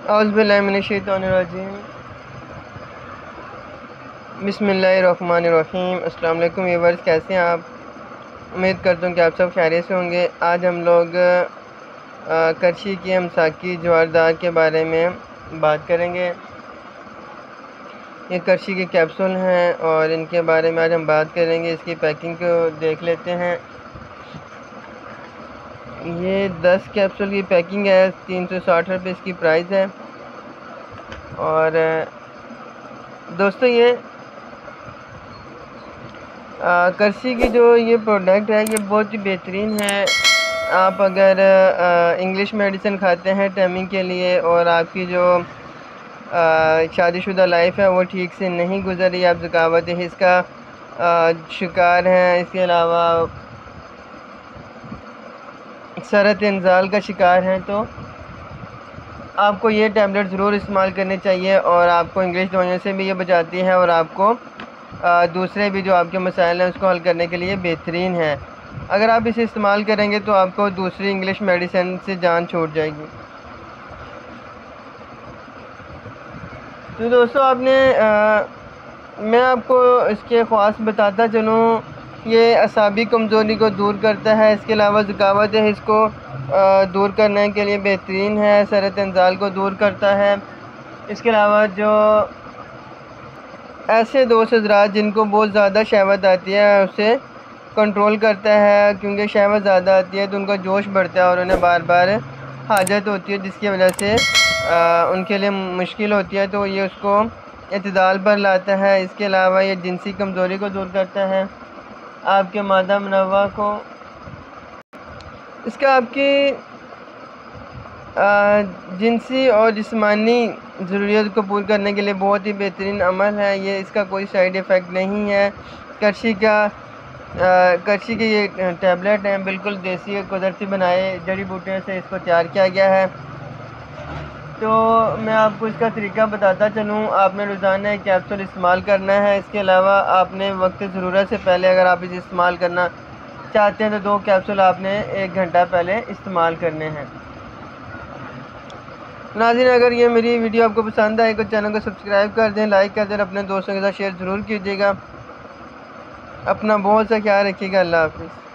اعوذ باللہ من الشیطان الرجیم، بسم اللہ الرحمن الرحیم۔ السلام علیکم ویورز، کیسے ہیں آپ؟ امید کرتا ہوں کہ آپ سب خیریت سے ہوں گے۔ آج ہم لوگ کرچی کی امساکی جواردار کے بارے میں بات کریں گے۔ یہ کرچی کے کیپسول ہیں اور ان کے بارے میں آج ہم بات کریں گے۔ اس کی پیکنگ کو دیکھ لیتے ہیں۔ یہ 10 کیپسول کی پیکنگ ہے، 360 روپے اس کی پرائز ہے۔ اور دوستو یہ کرچی کی جو یہ پروڈکٹ ہے یہ بہت ہی بہترین ہے۔ آپ اگر انگلش میڈیسن کھاتے ہیں ٹیمنگ کے لیے اور آپ کی جو شادی شدہ لائف ہے وہ ٹھیک سے نہیں گزر رہی، آپ ذکاوت حس کا شکار ہیں، اس کے علاوہ سرط انزال کا شکار ہیں، تو آپ کو یہ ٹیبلٹ ضرور استعمال کرنے چاہیے۔ اور آپ کو انگلش دوائیوں سے بھی یہ بچاتی ہے اور آپ کو دوسرے بھی جو آپ کے مسائل ہیں اس کو حل کرنے کے لیے بہترین ہے۔ اگر آپ اسے استعمال کریں گے تو آپ کو دوسری انگلش میڈیسن سے جان چھوٹ جائے گی۔ تو دوستو میں آپ کو اس کے خواص بتاتا چلوں۔ یہ اعصابی کمزوری کو دور کرتا ہے، اس کے علاوہ ذکاوت حس کو دور کرنے کے لیے بہترین ہے، سرط انزال کو دور کرتا ہے۔ اس کے علاوہ جو ایسے دوست حضرات جن کو بہت زیادہ شہوت آتی ہے اسے کنٹرول کرتا ہے، کیونکہ شہوت زیادہ آتی ہے تو ان کا جوش بڑھتا ہے اور انہیں بار بار حاجت ہوتی ہے، جس کی وجہ سے ان کے لیے مشکل ہوتی ہے، تو یہ اس کو اعتدال پر لاتا ہے۔ اس کے علاوہ یہ جنسی کمزوری کو دور کرتا ہے، آپ کے مادہ منوع کو، اس کا آپ کی جنسی اور جسمانی ضروریات کو پورا کرنے کے لیے بہت ہی بہترین عمل ہے۔ یہ اس کا کوئی سائیڈ ایفیکٹ نہیں ہے۔ کرچی کے یہ ٹیبلٹ ہیں، بالکل دیسی قدرتی بنائے جڑی بوٹیوں سے اس کو تیار کیا گیا ہے۔ تو میں آپ کو اس کا طریقہ بتاتا چلوں۔ آپ نے روزانہ ایک کیپسول استعمال کرنا ہے۔ اس کے علاوہ آپ نے وقت ضرورت سے پہلے اگر آپ اسے استعمال کرنا چاہتے ہیں تو 2 کیپسول آپ نے 1 گھنٹہ پہلے استعمال کرنے ہیں۔ ناظرین، اگر یہ میری ویڈیو آپ کو پسند آئے تو چینل کو سبسکرائب کر دیں، لائک کر دیں اور اپنے دوستوں کے ساتھ شیئر ضرور کیجیے گا۔ اپنا بہت سا خیال رکھیے گا۔ اللہ حافظ۔